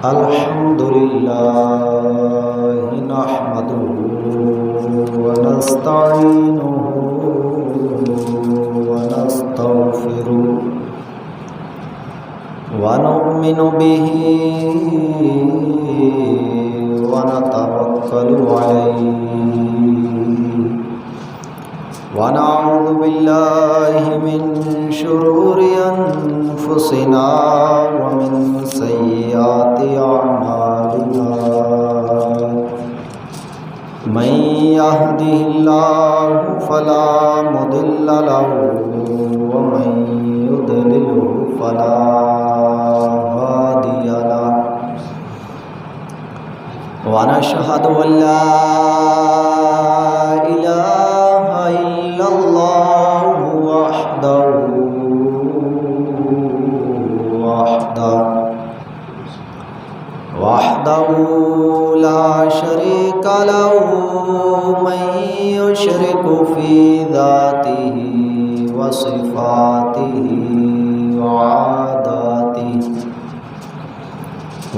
الحمد لله نحمده ونستعينه ونستغفره ونؤمن به ونتوكل عليه ونعوذ بالله من شرور أنفسنا ومن سيئات أعمالنا من يهده الله فلا مضل له ومن يضلله فلا هادي له ونشهد أن لا إله إلا الله وحده لا شريك له من يشرك في ذاته وصفاته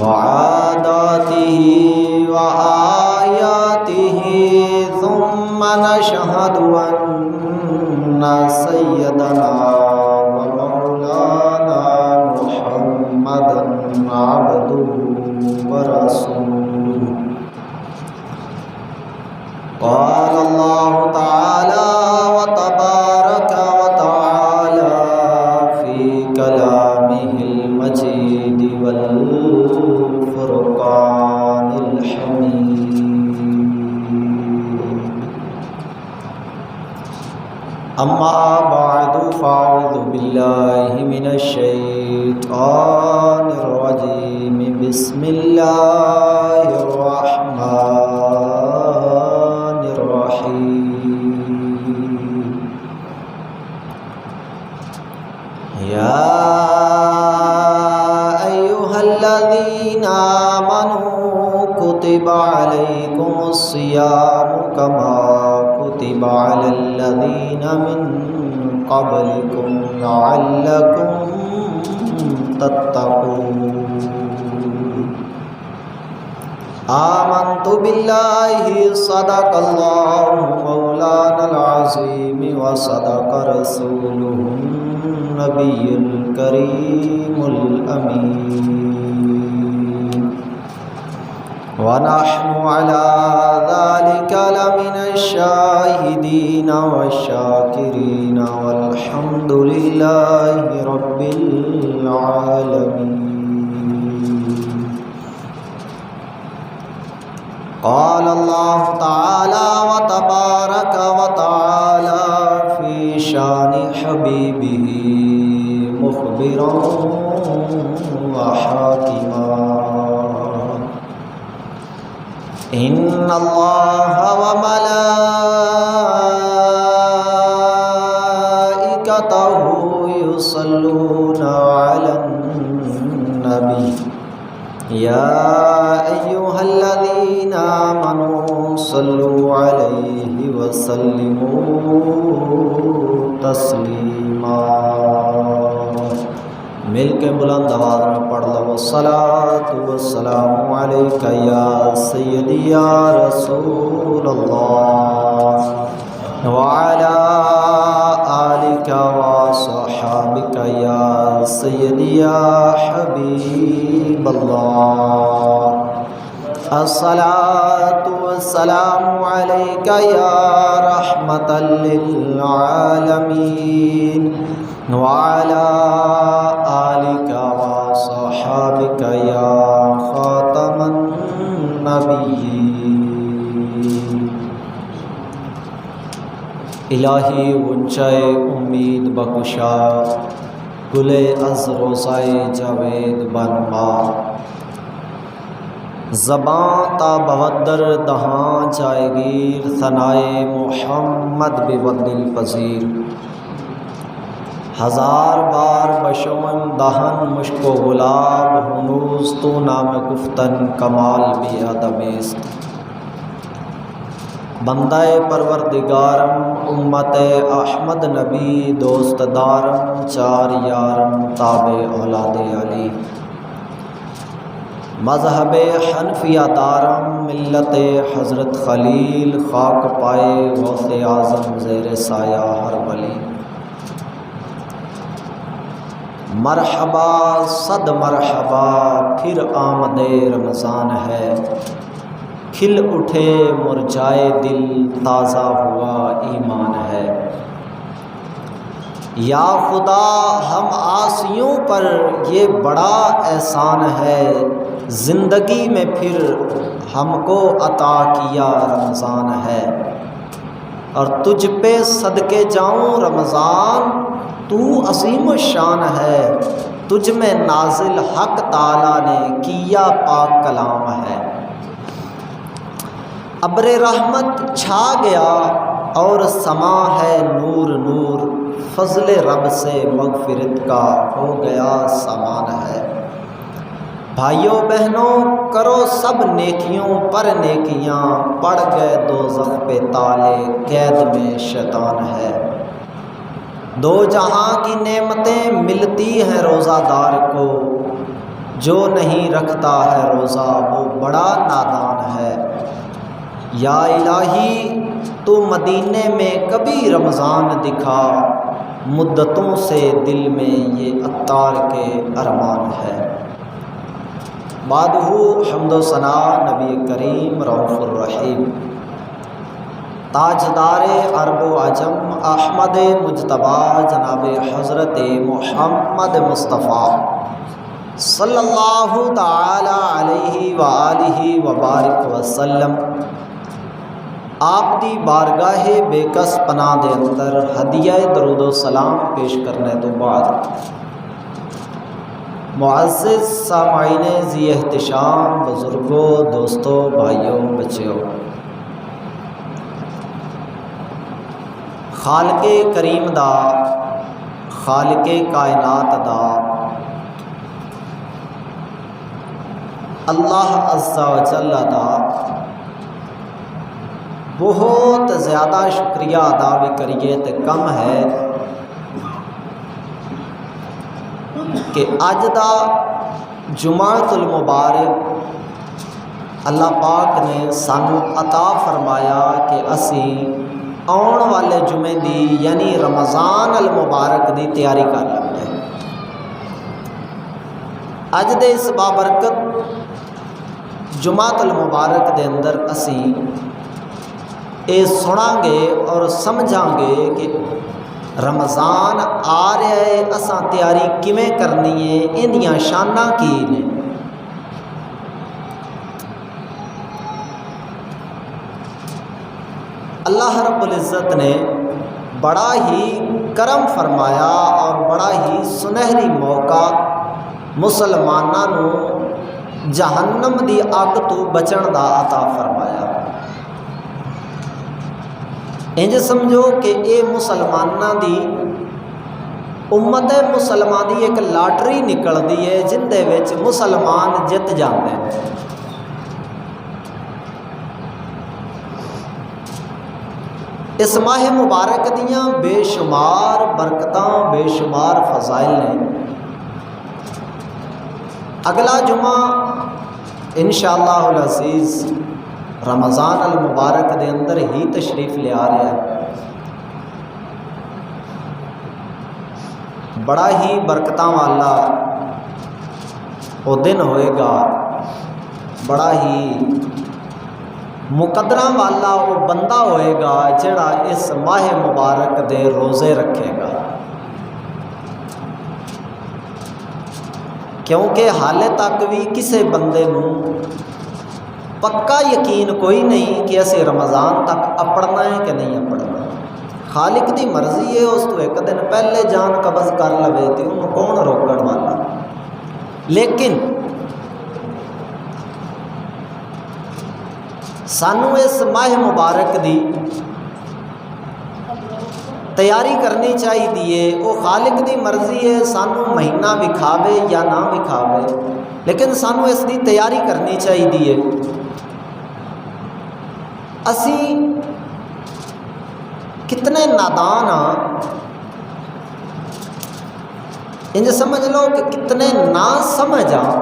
وعاداته وآياته ثم نشهد أن سيدنا ومولانا محمدا عبده ورسوله قال الله تعالى وتبارك وتعالى في كلامه المجيد والفرقان الحميد أما بعد فأعوذ بالله من الشيطان الرجيم بسم الله الرحمن الرحيم يا أيها الذين آمنوا كتب عليكم الصيام كما كتب على الذين من قبلكم لعلكم تتقون آمنت بالله صدق الله مولانا العظيم وصدق رسوله النبي الكريم الأمين ونحن على ذلك لمن الشاهدين والشاكرين والحمد لله رب العالمين قال الله تعالى وتبارك وتعالى في شان حبيبه مخبرا وحاكما إن الله وملائكته يصلون على النبي يا أيها الذين آمنوا صلوا عليه وسلموا تسلیما مل کے بلند آواز میں پڑھ لو الصلاۃ والسلام علیک یا سیدی یا رسول اللہ وعلی آلک وصحابک یا سیدی یا حبیب اللہ الصلاۃ والسلام علیک یا رحمۃ للعالمین وعلى آلك وصحابك يا خاتم النبيين الہی غنچۂ امید بخشا گلے از روزائے جاوید بنما زباں تا بودر دہاں جائے گیر ثنائے محمد بود الپذیر ہزار بار بشون دہن مشک و گلاب ہنوز تو نام گفتن کمال بھی ادمیست بندہ پروردگارم امت احمد نبی دوست دارم چار یارم تابع اولاد علی مذہب حنفیہ دارم ملت حضرت خلیل، خاک پائے غوث اعظم زیر سایہ ہر ولی۔ مرحبا صد مرحبا پھر آمد رمضان ہے، کھل اٹھے مرجھائے دل تازہ ہوا ایمان ہے۔ یا خدا ہم عاصیوں پر یہ بڑا احسان ہے، زندگی میں پھر ہم کو عطا کیا رمضان ہے۔ اور تجھ پہ صدقے جاؤں رمضان، تو عظیم الشان ہے، تجھ میں نازل حق تعالیٰ نے کیا پاک کلام ہے۔ ابر رحمت چھا گیا اور سما ہے نور نور، فضل رب سے مغفرت کا ہو گیا سامان ہے۔ بھائیوں بہنوں کرو سب نیکیوں پر نیکیاں، پڑ گئے دوزخ پہ تالے قید میں شیطان ہے۔ دو جہاں کی نعمتیں ملتی ہیں روزہ دار کو، جو نہیں رکھتا ہے روزہ وہ بڑا نادان ہے۔ یا الہی تو مدینے میں کبھی رمضان دکھا، مدتوں سے دل میں یہ عطار کے ارمان ہے۔ بعد حمد و ثنا نبی کریم رؤوف الرحیم، تاجدار عرب و عجم احمد مجتبی جناب حضرت محمد مصطفیٰ صلی اللہ تعالی علیہ وآلہ وبارک وسلم، آپ دی بارگاہ بے کس پناہ دے اندر ہدیہ درود و سلام پیش کرنے تو بعد، معزز سامعین ذی احتشام، بزرگوں، دوستوں، بھائیوں، بچیوں، خالق کریم دا، خالق کائنات دا، اللہ عز و جل دا بہت زیادہ شکریہ ادا بھی کریے تے کم ہے کہ اج دا جمعۃ المبارک اللہ پاک نے سانو عطا فرمایا کہ اسی آن والے جمعے دی یعنی رمضان المبارک دی تیاری کر لیں۔ اج دے اس بابرکت جمعۃ المبارک دے اندر اسی اے سناں گے اور سمجھاں گے کہ رمضان آ رہا ہے، اساں تیاری کیویں کرنی ہے، اندیاں شاناں کی نے۔ اللہ رب العزت نے بڑا ہی کرم فرمایا اور بڑا ہی سنہری موقع مسلماناں نو جہنم دی اگ تو بچن دا عطا فرمایا۔ انج سمجھو کہ اے مسلماناں دی امت مسلمان دی ایک لاٹری نکلدی ہے جن دے وچ مسلمان جت جاندے ہیں۔ اس ماہ مبارک دیاں بے شمار برکتاں، بے شمار فضائل ہیں۔ اگلا جمعہ انشاءاللہ العزیز رمضان المبارک دے اندر ہی تشریف لے آ رہا ہے۔ بڑا ہی برکتاں والا وہ دن ہوئے گا، بڑا ہی مقدراں والا وہ بندہ ہوئے گا جڑا اس ماہ مبارک دے روزے رکھے گا، کیونکہ حالے تک بھی کسے بندے نو پکا یقین کوئی نہیں کہ اسے رمضان تک اپڑنا ہے کہ نہیں اپڑنا۔ خالق دی مرضی ہے، اس تو ایک دن پہلے جان قبض کر لوے تے انہوں کون روکن والا۔ لیکن سانو اس ماہ مبارک دی تیاری کرنی چاہیے۔ وہ خالق دی مرضی ہے سانو مہینہ وکھاوے یا نہ وکھاوے، لیکن سانو اس دی تیاری کرنی چاہیے۔ اسی کتنے نادان ہاں، انج سمجھ لو کہ کتنے نا سمجھ ہاں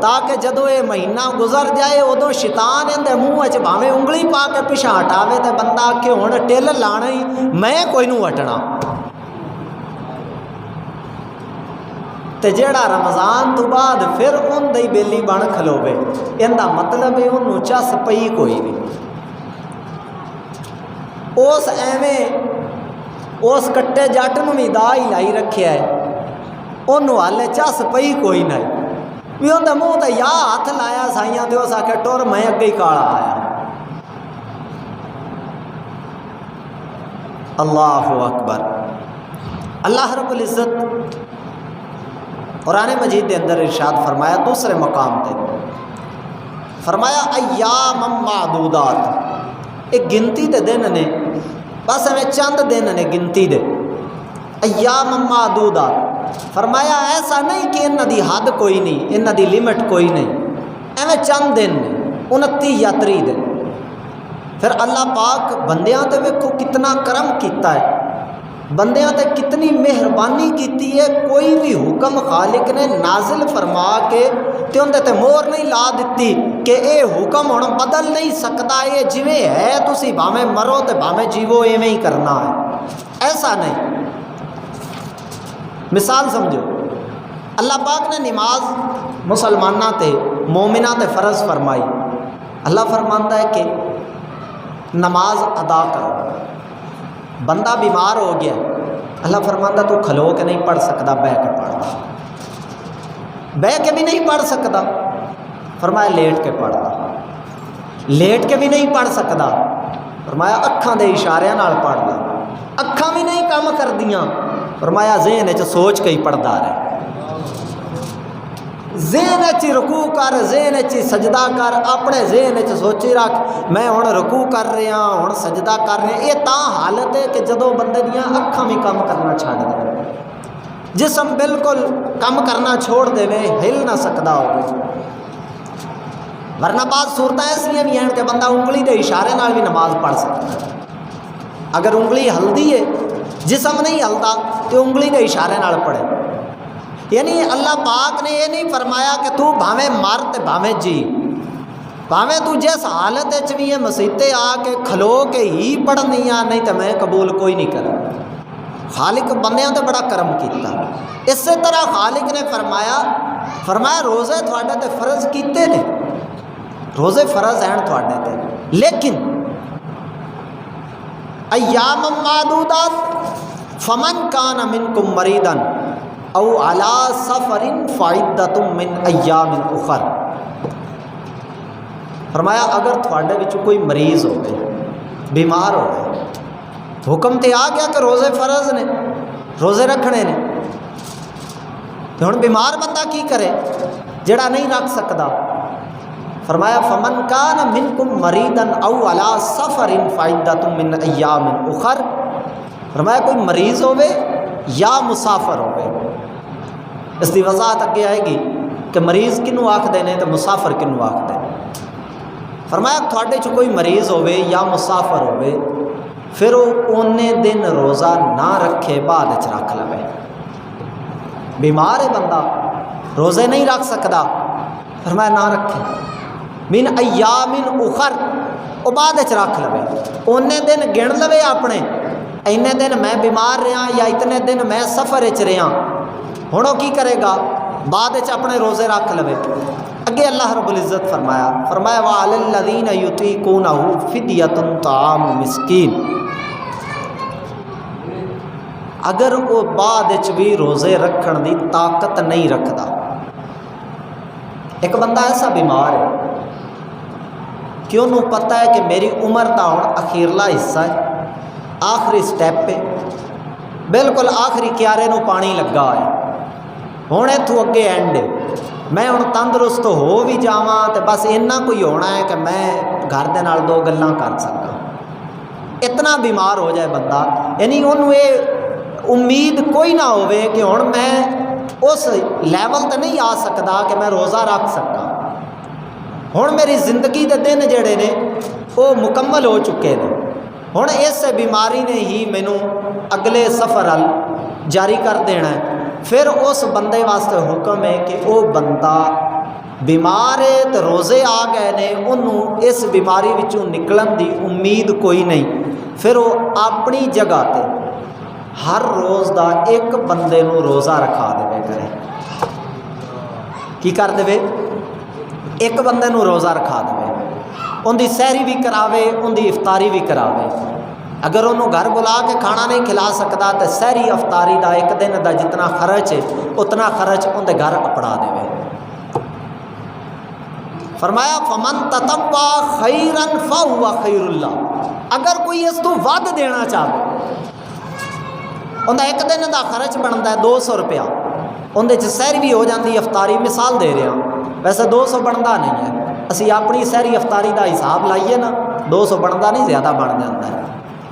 تاکہ جدو یہ مہینہ گزر جائے ادو شیطان اندر منہ چ بھاویں انگلی پا کے پیچھا ہٹاوے تو بندہ آکھے ہن ٹل لانا ہی میں کوئی نوں ہٹنا۔ تے جیڑا رمضان تو بعد پھر ان دی بیلی بن کھلوے ان دا مطلب ہے انہوں چس پئی کوئی نہیں، اس ایویں اس کٹے جٹ نوں بھی دا ہی لائی رکھیا ہے، انہوں ہالے چس پئی کوئی نہیں بھی اندر منہ تے یا ہاتھ لایا سائیاں تے اس آکھے ٹر میں اگے ہی کالا آیا۔ اللہ اکبر۔ اللہ رب العزت قرآن مجید دے اندر ارشاد فرمایا دوسرے مقام تے فرمایا ایام معدودات، ایک گنتی دے دن نے، بس ہمیں چند دن نے گنتی دے، ایام معدودات، فرمایا ایسا نہیں کہ انہاں دی حد کوئی نہیں، انہاں دی لیمٹ کوئی نہیں، ایویں چند دن نے 29 یا 30 دن۔ پھر اللہ پاک بندیاں تے ویکھو کتنا کرم کیتا ہے، بندیاں تے کتنی مہربانی کیتی ہے، کوئی بھی حکم خالق نے نازل فرما کے تے اندے تے مور نہیں لا دیتی کہ اے حکم ہن بدل نہیں سکتا، یہ جویں ہے تسی بھاویں مرو تے بھاویں جیو ایویں ہی کرنا ہے، ایسا نہیں۔ مثال سمجھو، اللہ پاک نے نماز مسلمانہ تے مومنہ تے فرض فرمائی، اللہ فرماندا ہے کہ نماز ادا کرو، بندہ بیمار ہو گیا، اللہ فرماندا تو کھلو کے نہیں پڑھ سکتا، بہ کے پڑھ، بہ کے بھی نہیں پڑھ سکتا، فرمایا لیٹ کے پڑھا، لیٹ کے بھی نہیں پڑھ سکتا، فرمایا اکھاں دے اشاریاں نال پڑھ لا، اکھاں بھی نہیں کام کر دیاں، فرمایا ذہن وچ سوچ کے ہی پڑھدا رہے، ذہن وچ رکوع کر، ذہن وچ سجدہ کر، اپنے ذہن وچ سوچی رکھ میں ہن رکوع کر رہا ہن سجدہ کر رہا، یہ تاں حالت ہے کہ جدوں بندے دیاں اکھاں بھی کام کرنا چھڈ دے، جسم بالکل کام کرنا چھوڑ دے، ہل نہ سکدا ہوگا، ورنہ بعض صورتیں ایسیاں بھی ہیں کہ بندہ انگلی دے اشارے نال بھی نماز پڑھ سکتا ہے، اگر انگلی ہلدی ہے جسم نہیں ہلدا تو انگلی دے اشارے نال پڑھے، یعنی اللہ پاک نے یہ نہیں فرمایا کہ تو بھاویں مر تے بھاویں جی، بھاویں تو جس حالت وچ بھی ہے مسیتے آ کے کھلو کے ہی پڑھنی آ، نہیں تو میں قبول کوئی نہیں کرا۔ خالق بندیاں تے بڑا کرم کیتا، اسی طرح خالق نے فرمایا روزے تھوڑے تے فرض کیتے نے، روزے فرض ہیں تھوڑے تے، لیکن ایام معدودات فمن کان منکم مریضا او علی سفر فعدۃ من ایام اخر، فرمایا اگر تھوڑے وچ کوئی مریض ہو گئے، بیمار ہو گئے، حکم تے آ گیا کہ روزے فرض نے، روزے رکھنے نے، تو ہن بیمار بندہ کی کرے جڑا نہیں رکھ سکتا، فرمایا فمن کان منکم مریضا او علی سفر فعدۃ من ایام اخر، فرمایا کوئی مریض ہوئے یا مسافر ہوئے، اس کی وضاحت اگے آئے گی کہ مریض کنوں آکھدے نے تو مسافر کنوں آکھدے نے۔ فرمایا تھوڑے چ کوئی مریض ہوئے یا مسافر ہوئے پھر وہ اونے دن روزہ نہ رکھے، بعد چ رکھ لوے، بیمار ہے بندہ روزے نہیں رکھ سکتا، فرمایا نہ رکھے، من ایام اخر، وہ بعد چ رکھ لوے، اونے دن گن لوے اپنے، اینے دن میں بیمار رہا یا اتنے دن میں سفر وچ رہا، ہن وہ کی کرے گا بعد وچ اپنے روزے رکھ لوے۔ اگے اللہ رب العزت فرمایا وَعَلَى الَّذِينَ يُطِيقُونَهُ فِدْيَةٌ طَعَامُ مِسْكِينٍ، اگر وہ بعد وچ بھی روزے رکھن دی طاقت نہیں رکھدا، ایک بندہ ایسا بیمار ہے کہ انہوں پتہ ہے کہ میری عمر دا ہن اخیرلا حصہ ہے، آخری سٹیپ پہ بالکل آخری کیارے نو پانی لگا ہے، ہوں اتوں اگے اینڈ ہے، میں ہوں تندرست ہو بھی جاواں تے بس اتنا کوئی ہونا ہے کہ میں گھر دے نال 2 گلاں کر سکاں، اتنا بیمار ہو جائے بندہ، یعنی انہوں یہ امید کوئی نہ ہوئے کہ ہوں میں اس لیول تے نہیں آ سکتا کہ میں روزہ رکھ سکاں، ہوں میری زندگی دے دن جڑے نے وہ مکمل ہو چکے ہیں، ہوں اس بیماری نے ہی مینوں اگلے سفر ال جاری کر دینا ہے، پھر اس بندے واسطے حکم ہے کہ وہ بندہ بیمار ہے تو روزے آ گئے نے، انہوں اس بیماری وچوں نکلن دی امید کوئی نہیں، پھر وہ اپنی جگہ تے ہر روز دا ایک بندے نو روزہ رکھا دے کرے. کی کر دے؟ ایک بندے نو روزہ رکھا دے، ان دی سحری بھی کراوے، ان دی افطاری بھی کراوے. اگر انہوں گھر بلا کے کھانا نہیں کھلا سکتا تو سحری افطاری دا ایک دن دا جتنا خرچ ہے اتنا خرچ ان دے گھر اپڑا دے. فرمایا فمن تطوع خیرا فہو خیر اللہ، اگر کوئی اس تو ود دینا چاہے، انہیں ایک دن دا خرچ بنتا ہے 200 روپیہ، اندر سحری بھی ہو جاتی، افطاری مثال دے رہے ہیں، ویسے 200 بنتا نہیں ہے، اسی اپنی سحری افطاری دا حساب لائیے نا، 200 بنتا نہیں، زیادہ بن جاتا ہے.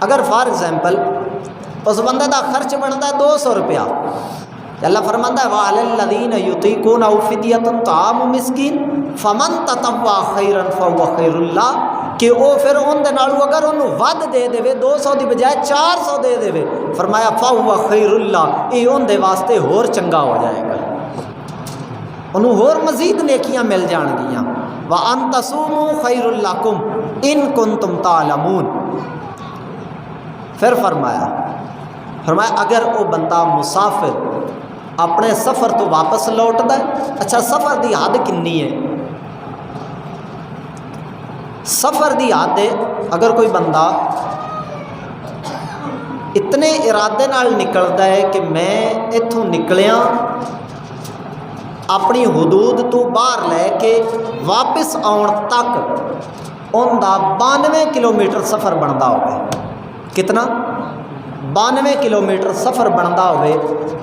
اگر فار ایگزامپل اس بندے دا خرچ بنتا ہے 200 روپیہ، اللہ فرماتا ہے وَعَلَى الَّذِينَ يُطِيقُونَهُ فِدْيَةٌ طَعَامُ مِسْكِينٍ فَمَن تَطَوَّعَ خَيْرًا فَهُوَ خَيْرٌ لَّهُ، کہ وہ پھر ان دے نالوں اگر انہوں ود دے دے 200 دی بجائے 400 دے دے، فرمایا فَهُوَ خَيْرٌ لَّهُ، یہ ان دے واسطے اور چنگا ہو جائے گا، انہوں اور مزید نیکیاں مل جان گیاں. وَأَن تَصُومُوا خَيْرٌ لَّكُمْ إِن كُنتُمْ تَعْلَمُونَ. پھر فرمایا اگر وہ بندہ مسافر اپنے سفر تو واپس لوٹتا ہے، اچھا سفر دی حد کنی ہے؟ سفر دی حد ہے اگر کوئی بندہ اتنے ارادے نال نکلتا ہے کہ میں اتھوں نکلیاں اپنی حدود تو باہر لے کے واپس آن تک ان دا 92 کلومیٹر سفر بنتا ہوئے. کتنا؟ 92 کلومیٹر سفر بنتا ہوئے.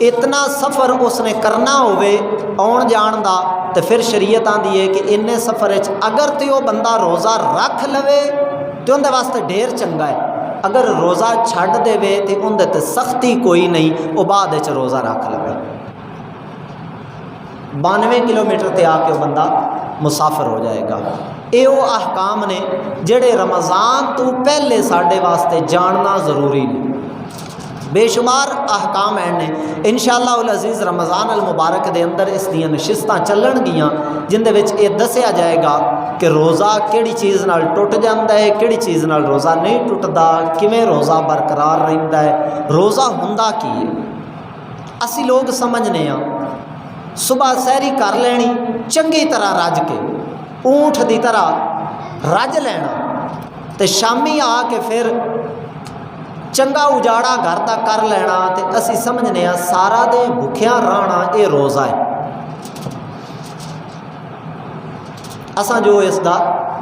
اتنا سفر اس نے کرنا ہوئے آن جان دا، تو پھر شریعت آندی ہے کہ انہیں سفر اگر تو وہ بندہ روزہ رکھ لوے تو اندر واسطے ڈھیر چنگا ہے، اگر روزہ چھڈ دے وے تو اندر سختی کوئی نہیں، وہ بعد روزہ رکھ لوے. 92 کلومیٹر تے آ کے وہ بندہ مسافر ہو جائے گا. یہ وہ احکام نے جڑے رمضان تو پہلے ساڈے واسطے جاننا ضروری نے. بے شمار احکام ہیں انشاءاللہ العزیز رمضان المبارک دے اندر اس دیاں نشستاں چلن گیاں جن دے وچ یہ دسیا جائے گا کہ روزہ کیڑی چیز نال ٹوٹ جاندا ہے، کیڑی چیز نال روزہ نہیں ٹوٹدا، کیویں روزہ برقرار رہندا ہے، روزہ ہوندا کی ہے. اسی لوگ سمجھنے ہاں صبح سحری کر لینی چنگی طرح رج کے اونٹ دی طرح رج لینا تے شامی آ کے پھر چنگا اجاڑا گھر تک کر لینا تے اسی سمجھنے ہاں سارا دے بھکھیاں رہنا یہ روزہ ہے. اساں جو اس دا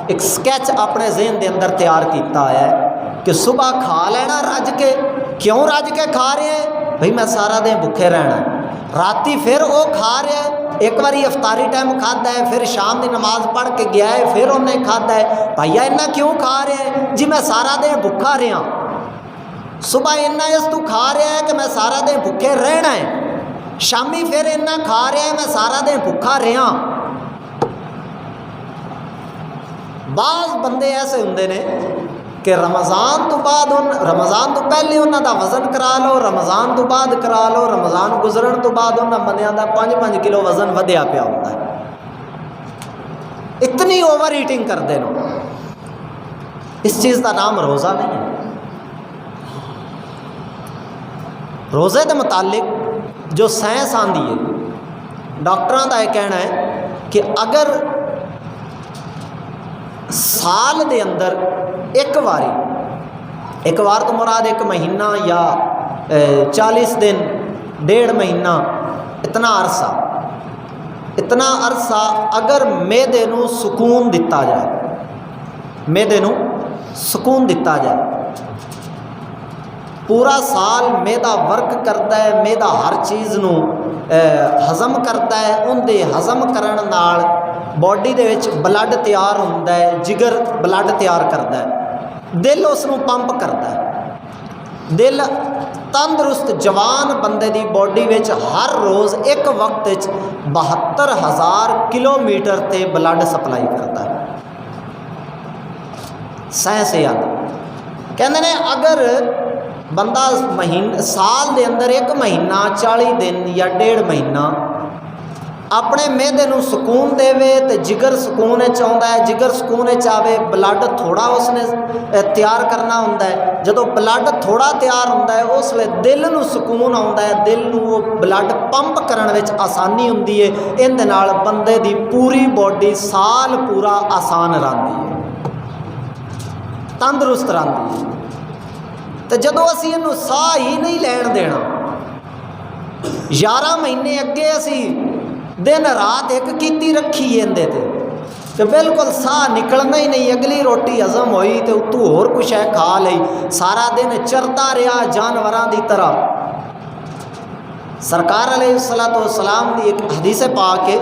ایک سکیچ اپنے ذہن دے اندر تیار کیتا ہے کہ صبح کھا لینا رج کے، کیوں رج کے کھا رہے ہیں؟ بھئی میں سارا دن بھکھے رہنا ہے. راتی پھر وہ کھا رہا ہے، ایک باری افطاری ٹائم کھادا ہے، پھر شام دی نماز پڑھ کے گیا ہے، پھر انہیں کھادا ہے. بھائیا اتنا کیوں کھا رہے ہیں؟ جی میں سارا دن بھکھا رہا. صبح اتنا اس تو کھا رہا ہے کہ میں سارا دن بھکھے رہنا ہے، شامی پھر اتنا کھا رہا ہے میں سارا دن بھکھا رہا. بعض بندے ایسے ہوندے نے کہ رمضان تو بعد رمضان تو پہلے انہوں دا وزن کرا لو، رمضان تو بعد کرا لو، رمضان گزرن تو بعد انہوں بندیاں دا 5-5 کلو وزن ودیا پیا ہوتا ہے. اتنی اوور ایٹنگ کرتے ہیں. اس چیز کا نام روزہ نہیں ہے. روزے کے متعلق جو سائنس آندی ہے، ڈاکٹروں کا یہ کہنا ہے کہ اگر سال دے اندر ایک وار تو مراد 1 مہینہ یا 40 دن 1.5 مہینہ اتنا عرصہ اگر معدے نو سکون دتا جائے، معدے نو سکون دتا جائے، پورا سال معدہ ورک کرتا ہے، معدہ ہر چیز نو ہضم کرتا ہے، ان دے ہضم کرن نال باڈی دے وچ بلڈ تیار ہوتا ہے، جگر بلڈ تیار کرتا ہے، دل اس نو پمپ کرتا ہے. دل تندرست جوان بندے دی باڈی وچ ہر روز ایک وقت 72,000 کلومیٹر تے بلڈ سپلائی کرتا ہے. سائنس یہ آتا کہندے نے اگر بندہ سال دے اندر 1 مہینہ 40 دن یا 1.5 مہینہ اپنے میدے نو سکون دے تو جگر سکون آتا ہے، جگر سکون آئے بلڈ تھوڑا اس نے تیار کرنا ہوتا ہے، جدو بلڈ تھوڑا تیار ہوتا ہے اس ویلے دل نو سکون آتا ہے، دل نو بلڈ پمپ کرنے وچ آسانی ہوتی ہے، اندے نال بندے دی پوری باڈی سال پورا آسان رہتی ہے، تندرست رہتی ہے۔ تو جدو اسی انہوں ساہ ہی نہیں لین دینا، 11 مہینے اگے اسی دن رات ایک کیتی رکھی ہے اندے تے کہ بالکل ساہ نکلنا ہی نہیں، اگلی روٹی ہضم ہوئی تو اتو اور کچھ ہے کھا لئی، سارا دن چرتا رہا جانوراں دی طرح۔ سرکار علیہ السلام دی ایک حدیث پاک ہے،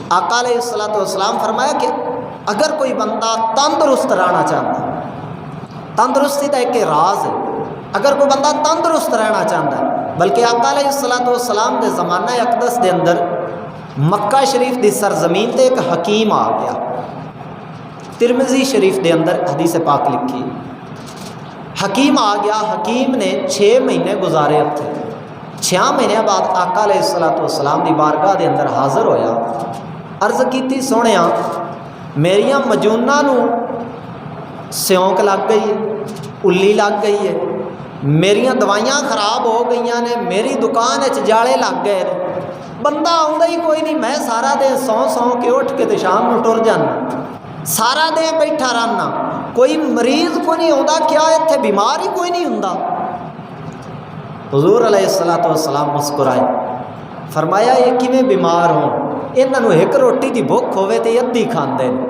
آقا علیہ السلام فرمایا کہ اگر کوئی بندہ تندرست رہنا چاہتا ہے، تندرستی کا ایک راز ہے، اگر کوئی بندہ تندرست رہنا چاہتا ہے، بلکہ آقا علیہ السلام دے زمانہ اقدس دے اندر مکہ شریف دی سرزمین تے ایک حکیم آ گیا، ترمذی شریف دے اندر حدیث پاک لکھی، حکیم آ گیا، حکیم نے 6 مہینے گزارے تھے، 6 مہینے بعد آقا علیہ السلام دی بارگاہ دے اندر حاضر ہویا، عرض کیتی سونیا میریاں مجوناں نو سیونک لگ گئی ہے، الی لگ گئی ہے، میریاں دوائیاں خراب ہو گئی نے، میری دکان جالے لگ گئے، بندہ آؤں ہی کوئی نہیں، میں سارا دن سو کے اٹھ کے تو شام کو ٹر جانا، سارا دن بیٹھا رہنا، کوئی مریض کوئی نہیں آتا، کیا اتنے بیمار ہی کوئی نہیں ہوں۔ حضور علیہ السلام مسکرائے، فرمایا یہ کیویں بیمار ہوں، انہوں ایک روٹی کی بھوک ہوے تو ادھی کھاندے نے،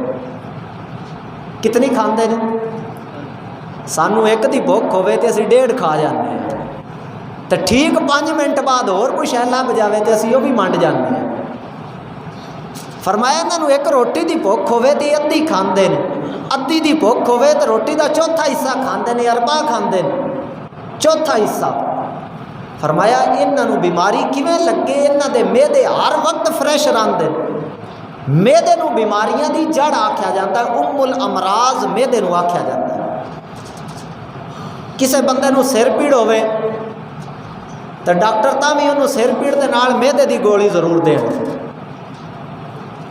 کتنی کھاندے نے؟ سانو ایک دی بھوک ہوے تو اسی 1.5 کھا جانے ہیں، تو ٹھیک 5 منٹ بعد اور کوئی شے لگ جائے تو اسی وہ بھی منڈ جانے ہیں۔ فرمایا انہوں ایک روٹی دی بھوک ہوے تو ادھی کھاندے نے، ادھی دی بھوک ہوے تو روٹی دا چوتھا حصہ کھاندے نے، اربا کھاندے نے، چوتھا حصہ۔ فرمایا انہوں بیماری کیویں لگے، انہوں دے میدے ہر وقت فریش رہندے، میدے نو بیماریاں دی جڑ آکھیا جاتا ہے، ام الامراض میدے نو آکھیا جاتا ہے۔ کسے بندے نو سر پیڑ ہوئے تو ڈاکٹر تاں بھی انہوں سر پیڑ دے نال میدے دی گولی ضرور دے،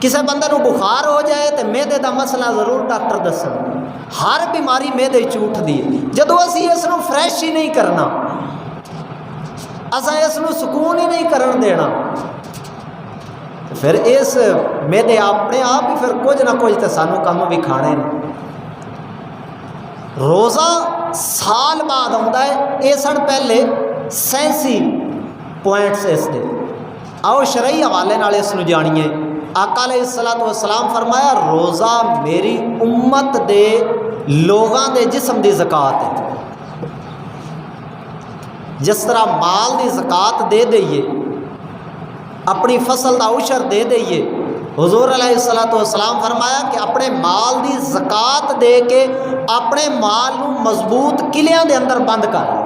کسے بندے نو بخار ہو جائے تو میدے دا مسئلہ ضرور ڈاکٹر دسن، ہر بیماری میدے چوٹ دی، جدو اسی اس نو فریش ہی نہیں کرنا، اساں اس نو سکون ہی نہیں کرن دینا، پھر اس میدے اپنے آپ ہی پھر کچھ نہ کچھ تو سانو کم بھی کھانے نے۔ روزہ سال بعد آتا ہے، یہ سن پہلے 87 پوائنٹس اس دے، آؤ شرعی حوالے نال اس نو جانیے۔ آقا علیہ السلام فرمایا روزہ میری امت دے لوگاں دے جسم دی زکات ہے، جس طرح مال دی زکات دے دئیے، اپنی فصل دا عشر دے دئیے، حضور علیہ السلام فرمایا کہ اپنے مال دی زکات دے کے اپنے مال نو مضبوط قلعیاں دے اندر بند کر لو،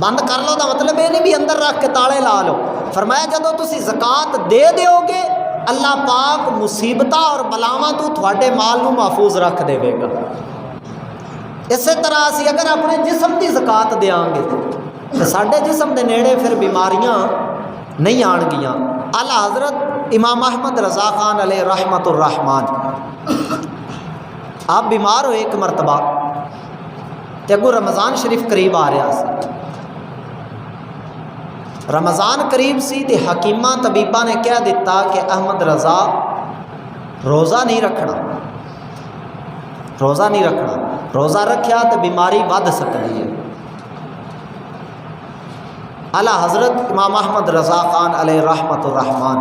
بند کر لو دا مطلب یہ نہیں بھی اندر رکھ کے تالے لا لو، فرمایا جدو تسی زکات دے دیو گے اللہ پاک مصیبتاں اور بلاواں تو تھوڑے مال نو محفوظ رکھ دے گا۔ اسی طرح اسی اگر اپنے جسم دی زکات دیاں گے تو ساڈے جسم دے نیڑے پھر بیماریاں نہیں آن گیاں۔ اعلیٰ حضرت امام احمد رضا خان علیہ رحمت الرحمان آپ بیمار ہوئے ایک مرتبہ، تے اگوں رمضان شریف قریب آ رہا سی، رمضان قریب سی تے حکیماں طبیباں نے کہہ دیتا کہ احمد رضا روزہ نہیں رکھنا، روزہ نہیں رکھنا، روزہ رکھیا تو بیماری ود سکتی ہے۔ اعلیٰ حضرت امام احمد رضا خان علیہ رحمت الرحمان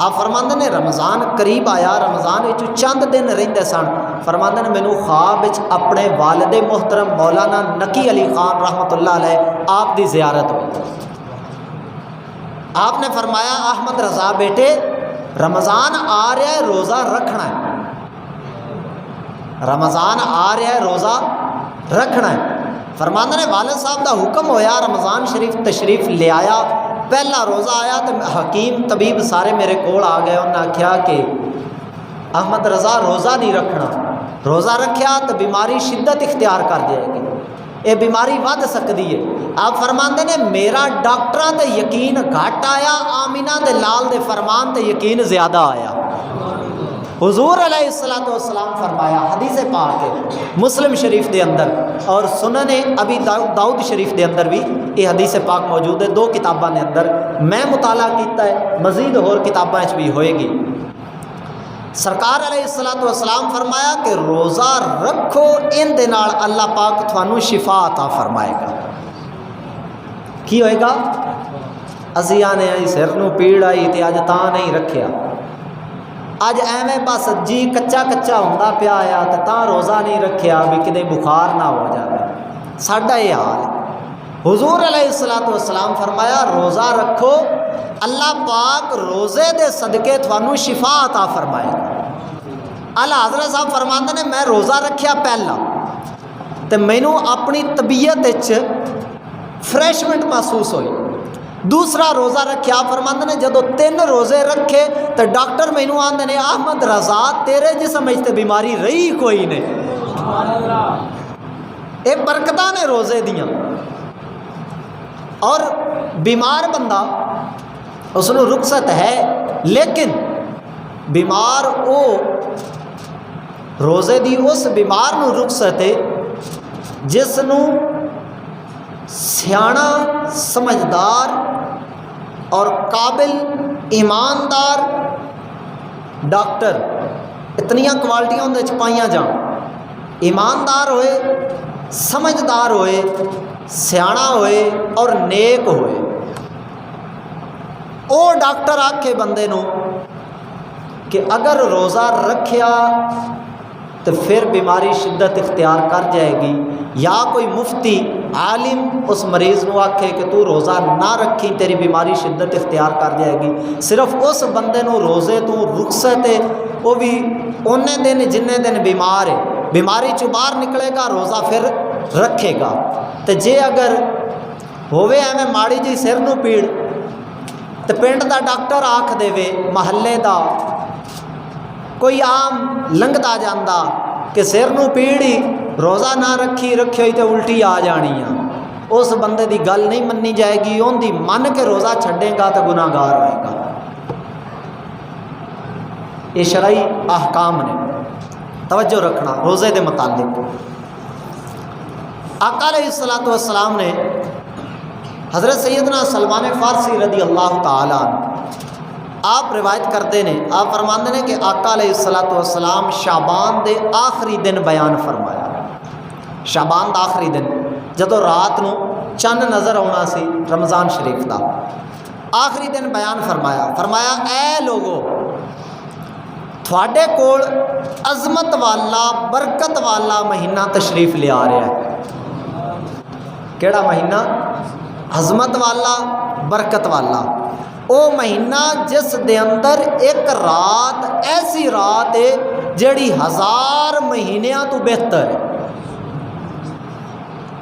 آپ فرماندے نے رمضان قریب آیا، رمضان چند دن رہندے سن، فرماندے نے مینوں خواب اپنے والد محترم مولانا نقی علی خان رحمت اللہ علیہ آپ دی زیارت ہوئی، آپ نے فرمایا احمد رضا بیٹے رمضان آ رہا ہے روزہ رکھنا ہے، رمضان آ رہا ہے روزہ رکھنا ہے۔ فرماندے نے والد صاحب دا حکم ہویا، رمضان شریف تشریف لے آیا، پہلا روزہ آیا تو حکیم طبیب سارے میرے کول آ گئے، انہوں نے کہا کہ احمد رضا روزہ نہیں رکھنا، روزہ رکھیا تو بیماری شدت اختیار کر جائے گی، یہ بیماری ود سکتی ہے۔ آپ فرماندے نے میرا ڈاکٹراں تے یقین گھٹ آیا، آمینہ دے لال دے فرمان تے یقین زیادہ آیا۔ حضور علیہ السلام فرمایا، حدیث پاک ہے مسلم شریف دے اندر اور سنن ابی داؤد شریف دے اندر بھی یہ حدیث پاک موجود ہے، دو کتاباں دے اندر میں مطالعہ کیتا ہے، مزید اور کتاباں وچ بھی ہوئے گی۔ سرکار علیہ السلام فرمایا کہ روزہ رکھو، ان دے نال اللہ پاک تھانوں شفا عطا فرمائے گا۔ کی ہوئے گا؟ اسی آنے آئی سر نو پیڑ آئی تے اج تاں نہیں رکھیا، اج ایویں بس جی کچا کچا ہوندا پیا آیا تے تاں روزہ نہیں رکھیا بھی کدے بخار نہ ہو جائے۔ ساڈا یہ حال ہے۔ حضور علیہ السلام فرمایا روزہ رکھو، اللہ پاک روزے دے صدقے تھانوں شفا عطا فرمائے گا۔ اعلیٰ حضرت صاحب فرماندے نے میں روزہ رکھیا پہلا تے مینوں اپنی طبیعت وچ فریشمنٹ محسوس ہوئی، دوسرا روزہ رکھیا فرماندے نے جدو 3 روزے رکھے تو ڈاکٹر مینوں آندے نے احمد رضا تیرے جسم وچ تے بیماری رہی کوئی نہیں۔ اے برکتاں نے روزے دیاں۔ اور بیمار بندہ اس نو رخصت ہے، لیکن بیمار او روزے دی اس بیمار نو رخصت ہے جس نو سیاںا سمجھدار اور قابل ایماندار ڈاکٹر، اتنیاں کوالٹیاں اندر پائیاں جان، ایماندار ہوئے، سمجھدار ہوئے، سیاںا ہوئے اور نیک ہوئے، او ڈاکٹر آکھے بندے نو کہ اگر روزہ رکھیا تو پھر بیماری شدت اختیار کر جائے گی، یا کوئی مفتی عالم اس مریض نو آکھے کہ تو روزہ نہ رکھی تیری بیماری شدت اختیار کر جائے گی، صرف اس بندے نو روزے تو رخصت ہے، وہ بھی اونے دن جنے دن بیمار ہے، بیماری چوں باہر نکلے گا روزہ پھر رکھے گا۔ تو جے اگر ہووے ایویں ماڑی جی سر نو پیڑ تو پنڈ دا ڈاکٹر آکھ دے محلے دا کوئی عام لنگدا جاندا کہ سر نو پیڑی روزہ نہ رکھی رکھے تو الٹی آ جانی ہے، اس بندے دی گل نہیں منی جائے گی، اون دی من کے روزہ چھڈے گا تو گناہ گار ہوئے گا۔ یہ شرعی احکام نے، توجہ رکھنا روزے دے متعلق۔ آقا علیہ السلام نے حضرت سیدنا سلمان فارسی رضی اللہ تعالیٰ عنہ آپ روایت کرتے ہیں، آپ فرماندے نے کہ آقا علیہ السلام شعبان دے آخری دن بیان فرمایا، شعبان دا آخری دن جدو رات نو چند نظر آنا سی رمضان شریف دا، آخری دن بیان فرمایا اے لوگو تھوڑے کول عظمت والا برکت والا مہینہ تشریف لے آ رہا ہے۔ کیڑا مہینہ؟ عظمت والا برکت والا، او مہینہ جس دے اندر ایک رات ایسی رات ہے جڑی 1000 مہینیاں تو بہتر ہے۔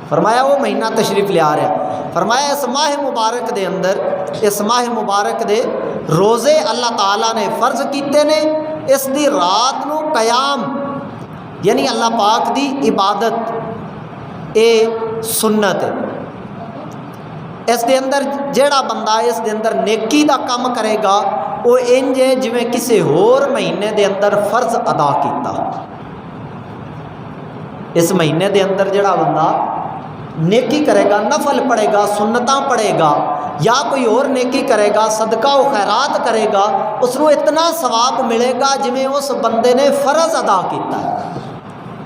فرمایا وہ مہینہ تشریف لے آ رہا ہے۔ فرمایا اس ماہ مبارک دے اندر، اس ماہ مبارک دے روزے اللہ تعالیٰ نے فرض کیتے نے، اس دی رات نو قیام یعنی اللہ پاک دی عبادت اے سنت ہے۔ اس دے اندر جیڑا بندہ اس دے اندر نیکی دا کام کرے گا وہ انج ہے جویں کسی ہور مہینے دے اندر فرض ادا کیتا۔ اس مہینے دے اندر جیڑا بندہ نیکی کرے گا، نفل پڑھے گا، سنتاں پڑھے گا یا کوئی اور نیکی کرے گا، صدقہ و خیرات کرے گا، اس کو اتنا ثواب ملے گا جویں اس بندے نے فرض ادا کیتا ہے۔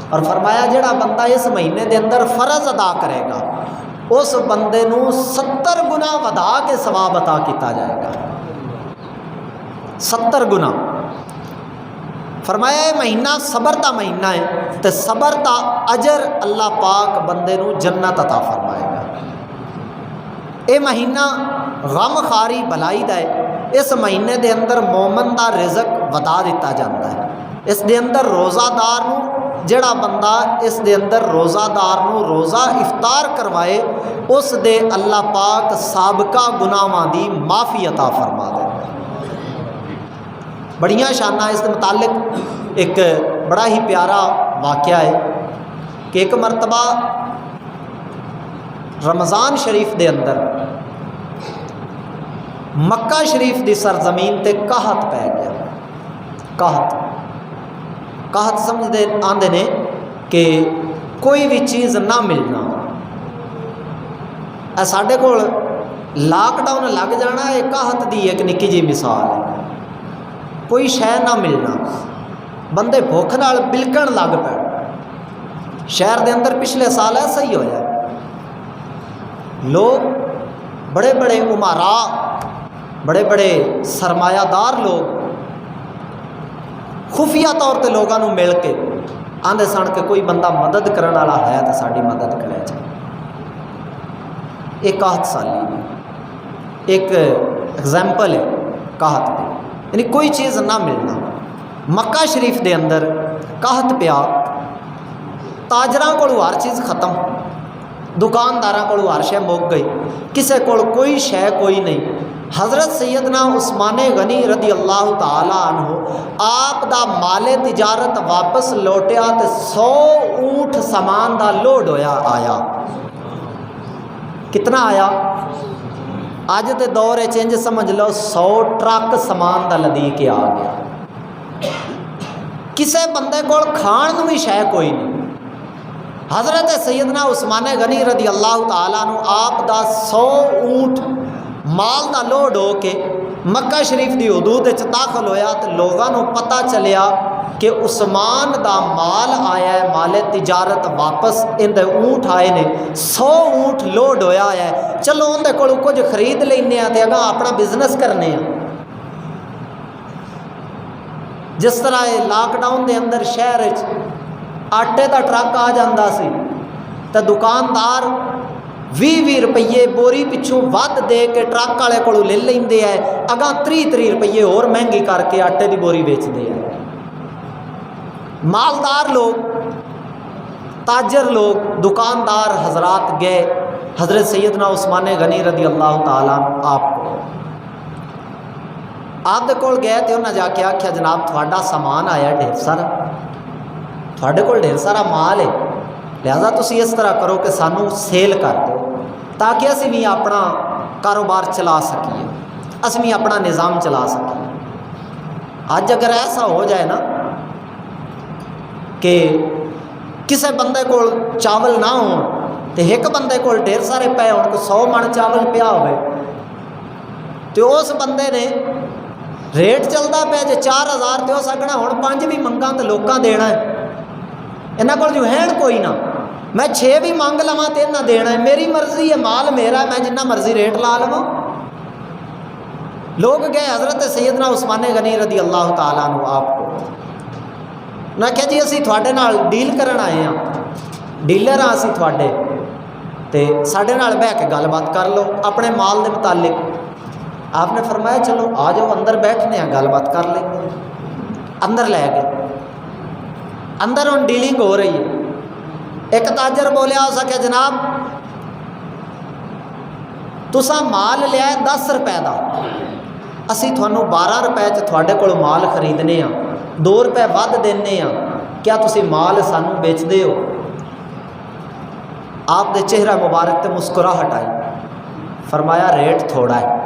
اور فرمایا جیڑا بندہ اس مہینے دے اندر فرض ادا کرے گا اس بندے نو 70 گنا ودا کے ثواب عطا کیتا جائے گا، 70 گنا۔ فرمایا یہ مہینہ صبر دا مہینہ ہے تو صبر دا اجر اللہ پاک بندے نو جنت عطا فرمائے گا۔ یہ مہینہ غم خاری بلائی دا ہے، اس مہینے دے اندر مومن دا رزق ودا دیتا جاتا ہے۔ اس دے اندر روزہ دار نو جڑا بندہ اس دے اندر روزہ دار نو روزہ افطار کروائے اس دے اللہ پاک سابقہ گناہاں دی معافی عطا فرما دے۔ بڑیاں شانہ اس کے متعلق ایک بڑا ہی پیارا واقعہ ہے کہ ایک مرتبہ رمضان شریف دے اندر مکہ شریف دی سرزمین تے قحط پی گیا. قحط سمجھتے آندے نے کہ کوئی بھی چیز نہ ملنا. ساڈے کول لاک ڈاؤن لگ جانا یہ قحط دی ایک نکی جی مثال ہے. کوئی شے نہ ملنا, بندے بھوک نال بلکن لگ پے. شہر دے اندر پچھلے سال ایسا ہی ہویا. لوگ بڑے بڑے امراء, بڑے بڑے سرمایہ دار لوگ خفیہ طور تے لوگوں کو مل کے آندے سن کہ کوئی بندہ مدد کرنے والا ہے تو ساری مدد کرے جائے. ایک قحط سالی ایک ایگزامپل ہے قحط دی, یعنی کوئی چیز نہ ملنا. مکہ شریف دے اندر قحط پیا, تاجراں کولوں ہر چیز ختم, دکانداراں کولوں ہر شے مک گئی, کسے کول کوئی شے کوئی نہیں. حضرت سیدنا عثمان غنی رضی اللہ تعالی عنہ آپ دا مال تجارت واپس لوٹیا تے 100 اونٹ سامان دا لوڈ ہویا آیا. کتنا آیا؟ اج دے دور چینج سمجھ لو 100 ٹرک سامان دا لدی کے آ گیا. کسے بندے کول کھان نوں بھی شے کوئی نہیں. حضرت سیدنا عثمان غنی رضی اللہ تعالیٰ عنہ آپ دا 100 اونٹ مال دا لوڈ ہو کے مکہ شریف دی حدود داخل ہویا تو لوگوں کو پتہ چلیا کہ عثمان دا مال آیا ہے, مال تجارت واپس ان دے اونٹ آئے نے, 100 اونٹ لوڈ ہویا ہے. چلو ان دے کولوں کچھ خرید لینے تے اگاں اپنا بزنس کرنے ہیں. جس طرح لاک ڈاؤن دے اندر شہر آٹے دا ٹرک آ جاندہ سی تو دکاندار 20 روپیے بوری پچھوں ود دے کے ٹرک والے کو لے لیندے ہے, اگاں 30 روپیے اور مہنگی کر کے آٹے دی بوری بیچتے ہیں. مالدار لوگ, تاجر لوگ, دکاندار حضرات گئے حضرت سیدنا عثمان غنی رضی اللہ تعالیٰ آپ کو, آپ دے کول گئے تو انہاں جا کے آکھیا جناب تھوڑا سامان آیا ڈھیر سارا, تھوڑے کول ڈھیر سارا مال ہے, لہذا تسی اس طرح کرو کہ سانو سیل کر دو تاکہ اسی بھی اپنا کاروبار چلا سکیے, اسی بھی اپنا نظام چلا سکیے. آج اگر ایسا ہو جائے نا کہ کسے بندے کول چاول نہ ہو تو ایک بندے کول ڈھیر سارے پے ہون, کو 100 من چاول پیا ہوئے تو اس بندے نے ریٹ چلتا پیا جے 4000 تو اس آگنا ہوں 5 بھی منگاں تو لوکاں دینا ہے. انہاں کول جو ہے کوئی نہ, میں 6 بھی مانگ لواں تو انہاں دینا ہے, میری مرضی ہے, مال میرا ہے, میں جنہ مرضی ریٹ لا لواں. لوگ گئے حضرت سیدنا عثمان غنی رضی اللہ تعالیٰ عنہ آپ کو, نہ کہ جی اسی تھوڑے نال ڈیل کرن آئے ہیں, ڈیلر ہاں اسی تھوڑے, تے ساڈے نال بہ کے گل بات کر لو اپنے مال دے متعلق. آپ نے فرمایا چلو آ جاؤ اندر بیٹھنے ہیں, گل بات کر لیں گے. اندر لے گئے, اندر ان ڈیلنگ ہو رہی ہے. ایک تاجر بولیا اس کہ جناب تساں مال لیا ہے 10 روپے دا, اسی تھانوں 12 روپے تھوڑے کولوں مال خریدنے ہاں, 2 روپے ود دینے ہاں, کیا تسی مال سانوں بیچ دے ہو؟ آپ دے چہرہ مبارک تے مسکراہٹ آئی, فرمایا ریٹ تھوڑا ہے.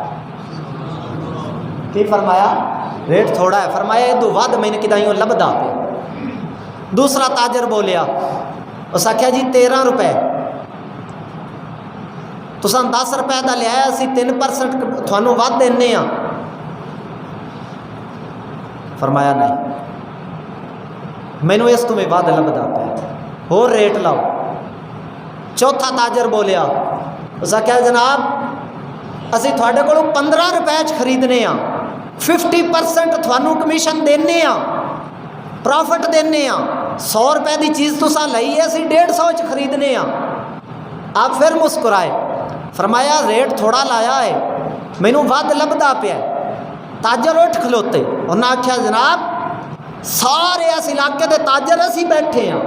کی فرمایا؟ ریٹ تھوڑا ہے. فرمایا یہ دو ود میں نے کدائیوں لبدا پہ. دوسرا تاجر بولیا, اس آکھیا جی 13 روپے, تساں 10 روپے دا لیا ہے, اسی 3% تھانوں ود دینے ہاں. فرمایا نہیں, مینوں اس تو میں ود لبدا پہ, اور ریٹ لاؤ. چوتھا تاجر بولیا, اس آکھیا جناب اسی تھوڑے کولوں 15 روپے خریدنے ہاں, 50% تھانوں کمیشن دینے ہاں, پروفٹ دینے ہاں. 100 روپے دی چیز تساں لئی ہے, اسی 150 خریدنے ہاں. آپ پھر مسکرائے, فرمایا ریٹ تھوڑا لایا ہے, مینوں ود لبدا پیا. تاجر اٹھ کھلوتے, انہاں آکھیا جناب سارے اس علاقے دے تاجر اسی بیٹھے ہاں,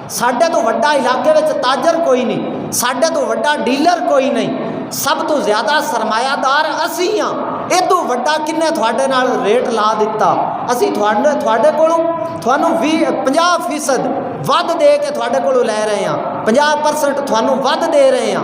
ساڈے تو وڈا علاقے وچ تاجر کوئی نہیں, ساڈے تو وڈا ڈیلر کوئی نہیں, سب تو زیادہ سرمایہ دار اسی ہاں. یہ تو وڈا کنے تھوڑے نال ریٹ لا دیتا, اسی تھوڑے کولوں تھانوں 50% ਵੱਧ ਦੇ ਕੇ ਤੁਹਾਡੇ ਕੋਲੋਂ ਲੈ ਰਹੇ ਹਾਂ, 50% ਤੁਹਾਨੂੰ ਵੱਧ ਦੇ ਰਹੇ ਹਾਂ,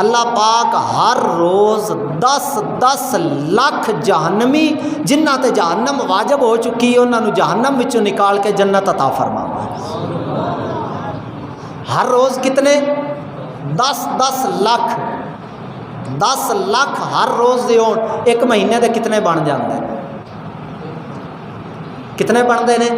اللہ پاک ہر روز 10 لاکھ جہنمی جنہ تے جہنم واجب ہو چکی ہے انہوں جہنم وچوں نکال کے جنت عطا فرماتا ہے۔ ہر روز کتنے؟ 10 لاکھ 10 لاکھ ہر روز دے ہون، ایک مہینے دے کتنے بن جاندے ہیں؟ کتنے بنتے ہیں؟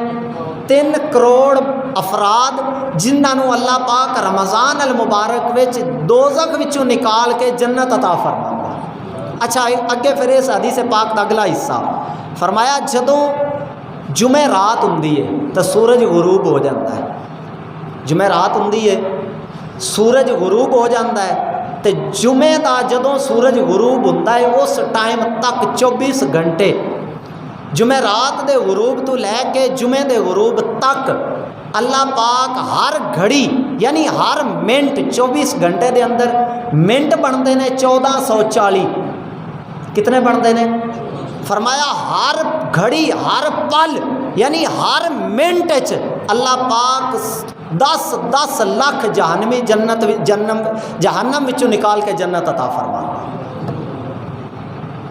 3 کروڑ افراد جنہوں اللہ پاک رمضان المبارک وچ دوزخ وچوں نکال کے جنت عطا فرماتا ہے۔ اچھا اگے پھر اس حدیث پاک دا اگلا حصہ فرمایا جدوں جمعہ رات ہوندی ہے تو سورج غروب ہو جاتا ہے۔ جمعہ رات ہوندی ہے سورج غروب ہو جاتا ہے تے جمعے دا جدوں سورج غروب ہوتا ہے اس ٹائم تک 24 گھنٹے جمعہ رات دے غروب تو لے کے جمعے دے غروب تک اللہ پاک ہر گھڑی یعنی ہر منٹ 24 گھنٹے دے اندر منٹ بنتے ہیں 1440۔ کتنے بنتے ہیں؟ فرمایا ہر گھڑی ہر پل یعنی ہر منٹ اللہ پاک 10 لاکھ جہنمی جہنم وچوں نکال کے جنت عطا فرماتا ہے۔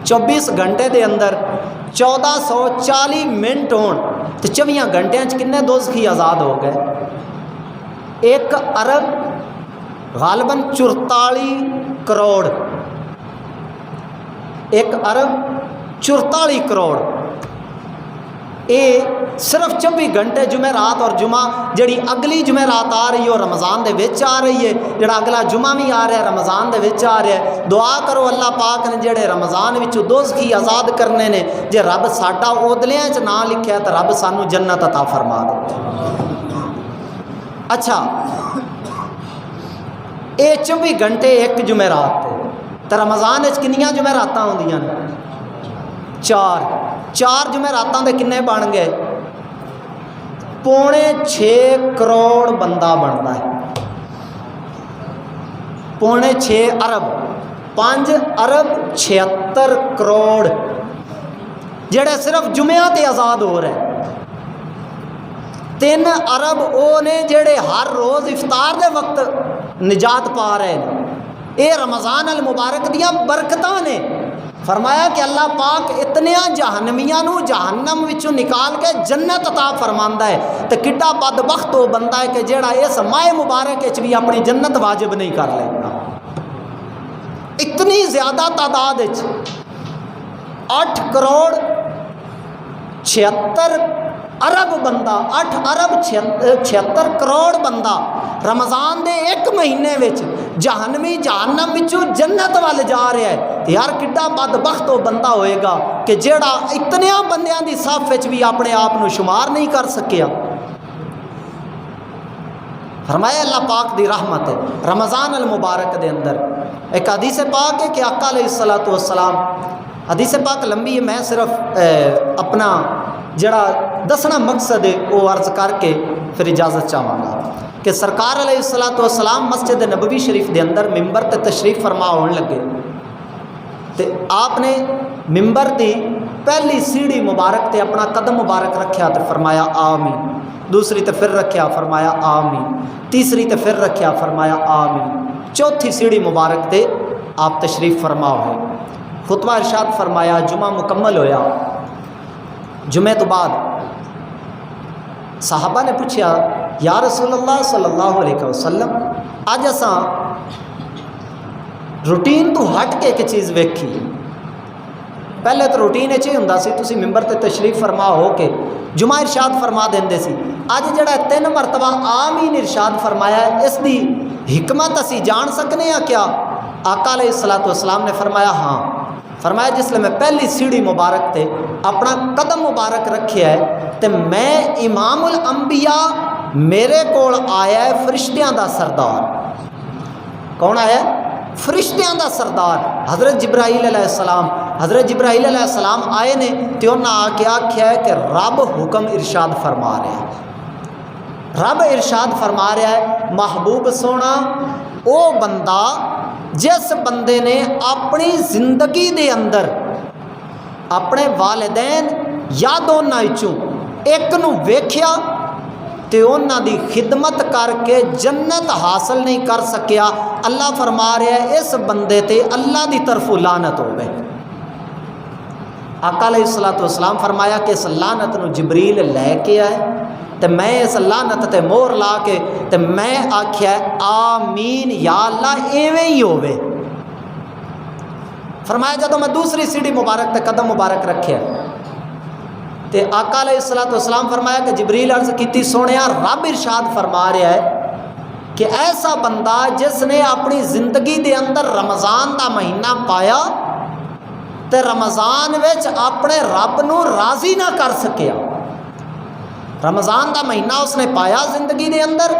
24 گھنٹے دے اندر 1440 منٹ ہون تو 24 گھنٹے کنے دوزخی آزاد ہو گئے؟ 1 ارب غالباً 44 کروڑ 1 ارب 44 کروڑ یہ صرف 24 گھنٹے جمعرات اور جمعہ جڑی اگلی جمعرات آ رہی ہے اور رمضان دے وچ آ رہی ہے، جڑا اگلا جمعہ بھی آ رہا ہے رمضان دے وچ آ رہا ہے۔ دعا کرو اللہ پاک نے جڑے رمضان وچوں دوزخی آزاد کرنے نے جے رب ساڈا اودلیاں وچ نہ لکھیا ہے تو رب سانو جنت عطا فرما دے۔ اچھا اے 24 گھنٹے ایک جمعرات تے رمضان وچ کنیاں جمعراتاں ہوندیاں نے؟ 4 جمعراتاں دے کنے بن گئے؟ 6.25 کروڑ بندہ بنتا ہے۔ 6.25 ارب 5 ارب 76 کروڑ جڑے صرف جمعہ تے آزاد ہو رہے ہیں۔ 3 ارب وہ نے جڑے ہر روز افطار دے وقت نجات پا رہے ہیں۔ یہ رمضان المبارک دیاں برکتاں نے۔ فرمایا کہ اللہ پاک اتنیا جہنمیاں نو جہنم وچوں نکال کے جنت عطا فرماندا ہے تے کڈا بدبخت وہ بندہ ہے کہ جیڑا اس ماہ مبارک وچ بھی اپنی جنت واجب نہیں کر لینا۔ اتنی زیادہ تعداد 8 کروڑ 76 ارب بندہ 8 ارب 76 کروڑ بندہ رمضان دے ایک مہینے وچ جہنمی جہنم وچوں جنت وال جا رہا ہے۔ یار کڈا بدبخت وہ بندہ ہوئے گا کہ جیڑا اتنیا بندیاں دی صف وچ بھی اپنے آپ نو شمار نہیں کر سکیا۔ فرمایا اللہ پاک دی رحمت ہے رمضان المبارک دے اندر ایک حدیث پاک ہے کہ آقا علیہ الصلوۃ والسلام، حدیث پاک لمبی ہے میں صرف اپنا جڑا دسنا مقصد ہے وہ عرض کر کے پھر اجازت چاہوں گا کہ سرکار علیہ الصلوۃ والسلام مسجد نبوی شریف دے اندر ممبر تے تشریف فرما ہون لگے تے آپ نے ممبر دی پہلی سیڑھی مبارک تے اپنا قدم مبارک رکھیا تے فرمایا آمین، دوسری تے پھر رکھیا فرمایا آمین، تیسری تے پھر رکھیا فرمایا آمین، چوتھی سیڑھی مبارک تے آپ تشریف فرما ہوئے۔ خطبہ ارشاد فرمایا، جمعہ مکمل ہویا، جمعے تو بعد صحابہ نے پوچھا یا رسول اللہ صلی اللہ علیہ وسلم اج اساں روٹین تو ہٹ کے ایک چیز ویکھی، پہلے تو روٹین یہ ہوندا سی تسی ممبر تے تشریف فرما ہو کے جمعہ ارشاد فرما دیندے سی، اج جڑا 3 مرتبہ آمین ارشاد فرمایا ہے اس دی حکمت اسی جان سکنے ہیں کیا؟ آقا علیہ الصلوۃ والسلام نے فرمایا ہاں، فرمایا جس لئے میں پہلی سیڑھی مبارک تے اپنا قدم مبارک رکھیا ہے تے میں امام الانبیاء میرے کول آیا ہے فرشتیاں دا سردار۔ کون آیا ہے؟ فرشتیاں دا سردار حضرت جبرائیل علیہ السلام۔ حضرت جبرائیل علیہ السلام آئے نے تے انہاں آ کے آکھیا ہے کہ رب حکم ارشاد فرما رہا ہے، رب ارشاد فرما رہا ہے محبوب سونا او بندہ جس بندے نے اپنی زندگی دے اندر اپنے والدین یا دونوں وچوں ایک نو ویکھیا تے انہاں دی خدمت کر کے جنت حاصل نہیں کر سکیا، اللہ فرما رہا ہے اس بندے تے اللہ دی طرف لعنت ہوے۔ آقا علیہ الصلوۃ والسلام فرمایا کہ اس لعنت نو جبریل لے کے آئے تے میں اس لعنت تے مہر لا کے تے میں آکھیا آمین یا اللہ ایویں ہی ہوے۔ فرمایا جدوں میں دوسری سیڑھی مبارک تے قدم مبارک رکھیا تے آقا علیہ الصلوۃ والسلام فرمایا کہ جبریل عرض کیتی سونیا رب ارشاد فرما رہا ہے کہ ایسا بندہ جس نے اپنی زندگی دے اندر رمضان دا مہینہ پایا تے رمضان وچ اپنے رب نو راضی نہ کر سکیا، رمضان دا مہینہ اس نے پایا زندگی دے اندر،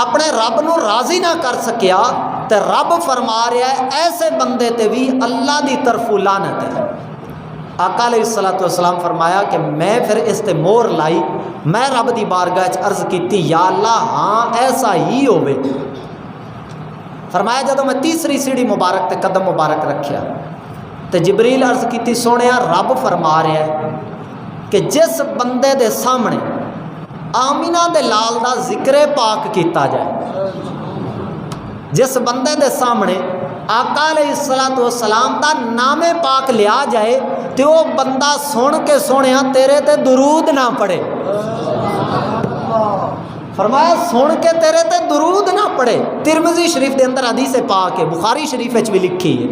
اپنے رب نو راضی نہ کر سکیا تے رب فرما رہا ہے ایسے بندے تے بھی اللہ دی طرف لعنت ہے۔ آقا علیہ الصلوۃ والسلام فرمایا کہ میں پھر اس تے مہر لائی، میں رب دی بارگاہ وچ عرض کیتی یا اللہ ہاں ایسا ہی ہوے۔ فرمایا جدوں میں تیسری سیڑھی مبارک تے قدم مبارک رکھیا تے جبریل عرض کیتی سونیا رب فرما رہا ہے کہ جس بندے دے سامنے آمینہ دے لال دا ذکر پاک کیتا جائے، جس بندے دے سامنے آقا علیہ الصلوۃ والسلام دا نام پاک لیا جائے تے وہ بندہ سن کے سونیا تیرے تے درود نہ پڑھے، فرمایا سن کے تیرے تے درود نہ پڑھے۔ ترمذی شریف دے اندر حدیث پاک ہے، بخاری شریف وچ بھی لکھی ہے،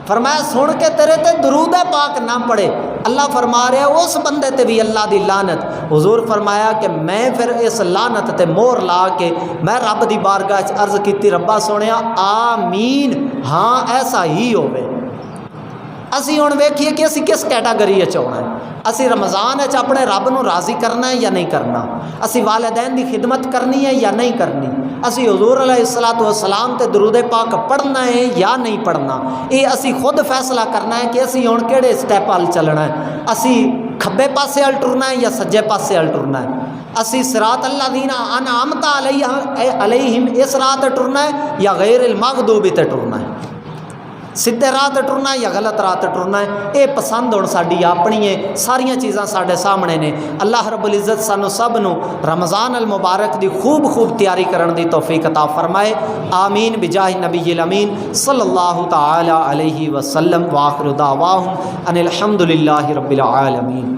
فرمایا سن کے تیرے تے درود پاک نہ پڑھے، اللہ فرما رہا ہے اس بندے تے بھی اللہ دی لعنت۔ حضور فرمایا کہ میں پھر اس لعنت تے مہر لا کے میں رب دی بارگاہ وچ عرض کیتی ربا سونیا آمین ہاں ایسا ہی ہوے۔ اسی ہن ویکھیے کہ اسی کس کیٹاگری وچ آنا ہے، اسی رمضان وچ اپنے رب نو راضی کرنا ہے یا نہیں کرنا، اسی والدین دی خدمت کرنی ہے یا نہیں کرنی، اسی حضور علیہ الصلوۃ والسلام تے درود پاک پڑھنا ہے یا نہیں پڑھنا، یہ اسی خود فیصلہ کرنا ہے کہ اسی ہن کیڑے سٹیپ ال چلنا ہے، اسی کھبے پاسے ال ٹرنا ہے یا سجے پاسے ال ٹرنا ہے، اسی صراط الذین انعمت علیہم اس راہ تے ٹرنا ہے یا غیر المغضوب تے ٹرنا ہے، سیدھے راہ تے ٹرنا ہے یا غلط راہ تے ٹرنا ہے، یہ پسند ہن ساڈی اپنی ہے، ساریاں چیزاں ساڈے سامنے نے۔ اللہ رب العزت سانو سب نو رمضان المبارک دی خوب خوب تیاری کرن دی توفیق عطا فرمائے، آمین بجاہ نبی الامین صلی اللہ تعالی علیہ وسلم، وآخر دعواہم ان الحمد للہ رب العالمین۔